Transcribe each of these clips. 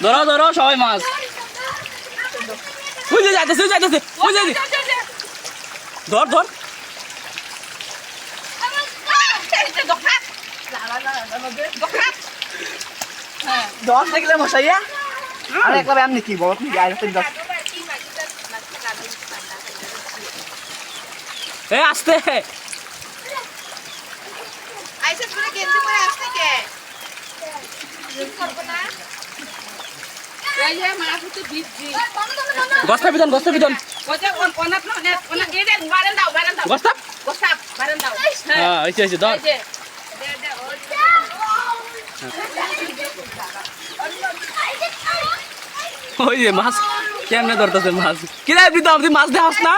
ধরো ধরো সবাই মাছ বুঝে যাইতেছে যাইতেছে বুঝে ধর ধর দশ দেখলে মশাইয়া আর একবার এমনি কি বল এ আসতে আইসা পুরো গেঞ্জি পরে আসতে কে করব না এই যে মাছ হচ্ছে ভিজজি গস্তা বিধান ওই যে ওনাত না ওনা এই যে বারেন দাও গস্তা গোসাপ বারেন দাও হ্যাঁ এই যে ধর এই যে দে ওই যে মাছ কেমনে ধরতেছে মাছ কি রে প্রীতম তুই মাছ দেখাস না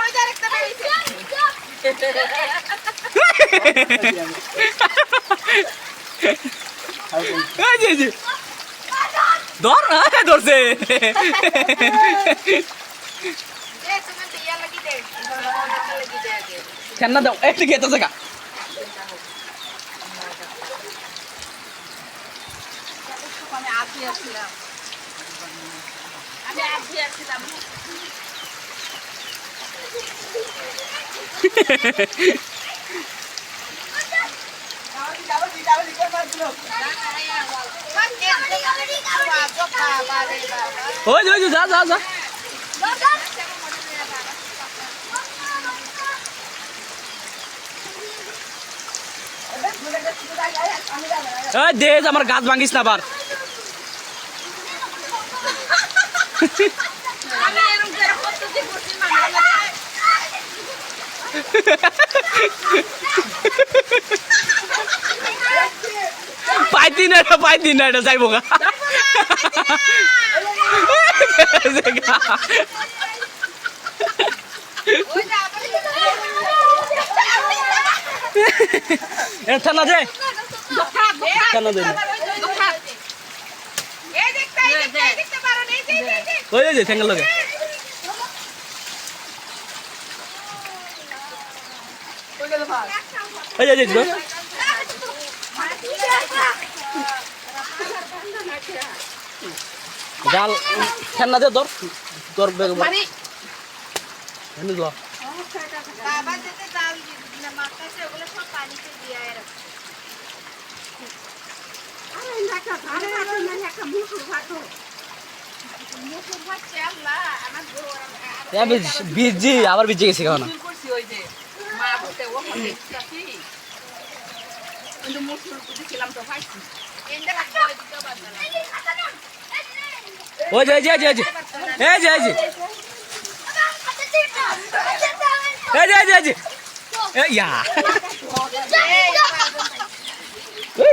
ধর ধরছে কেন দাও একটু খেতেছে গা আমি আজকে আসছিলাম ওই যা দে আমার গাছ ভাঙিস না আবার পাইতি না এটা যাইব গা ঠান্ডা দে ঠান্ডা দে ওই যে ঠেঙ্গা লগে ওই যে জাল ঠান্ডা দে ধর তোর বেগ মানে এনে ল বাবা যেতে জাল না মাছটাছে ওগুলো সব পানিতে দিয়ে রাখে আরে নাকা ধারে না একটা মুসুর ভাত চাললা আমার আমি বিজি আবার বিজি গেছি খাওয়া না করছি ওই যে মা বলতে ও দেখছি কিন্তু মুসুর দিছিলাম তো ভাইছি এন্ডা লাগবে দিতে পারবে না ওই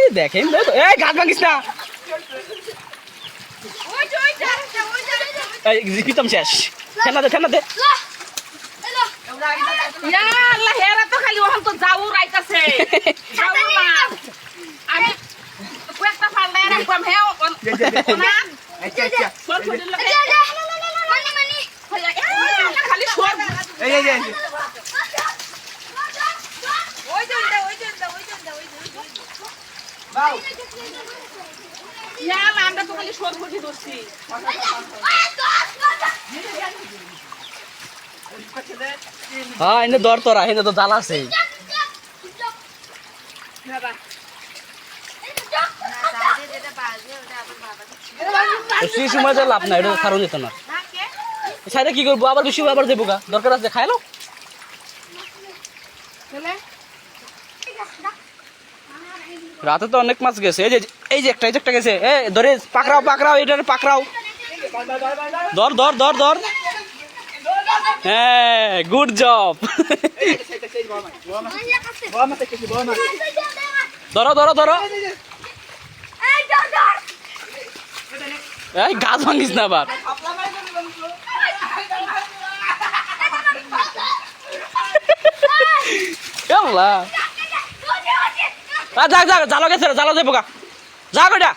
যে দেখেন গাছ ভাঙিস না প্রীতম শেষ ঠান্ডা দে ইয়া আল্লাহ হেরা তো খালি ওখান তো যাও রাইতাছে যাও না আমি কয়েকটা ফালদা রাখলাম হে না আচ্ছা আচ্ছা সর ছড়ি লাগে মানি খালি সর এই ওই জন্ডা বাউ ইয়া আমরা তো খালি সর ছড়ি দছি হ্যাঁ এনে দর তোরা এনে তো জাল আছে বাবা সেই সময় তো লাভ নাই এটা কারণ যেত না সাইডে কি করবো আবার বেশি আবার দেবো গা দরকার আছে খাই লো রাতে তো অনেক মাছ গেছে এই যে একটা গেছে এ ধরে পাকড়াও এটারে পাকড়াও ধর হ্যাঁ গুড জব ধরো এই গাছ ভাঙিস না আবার যাক জালো গেছে জালো যাবো গা যা কইটা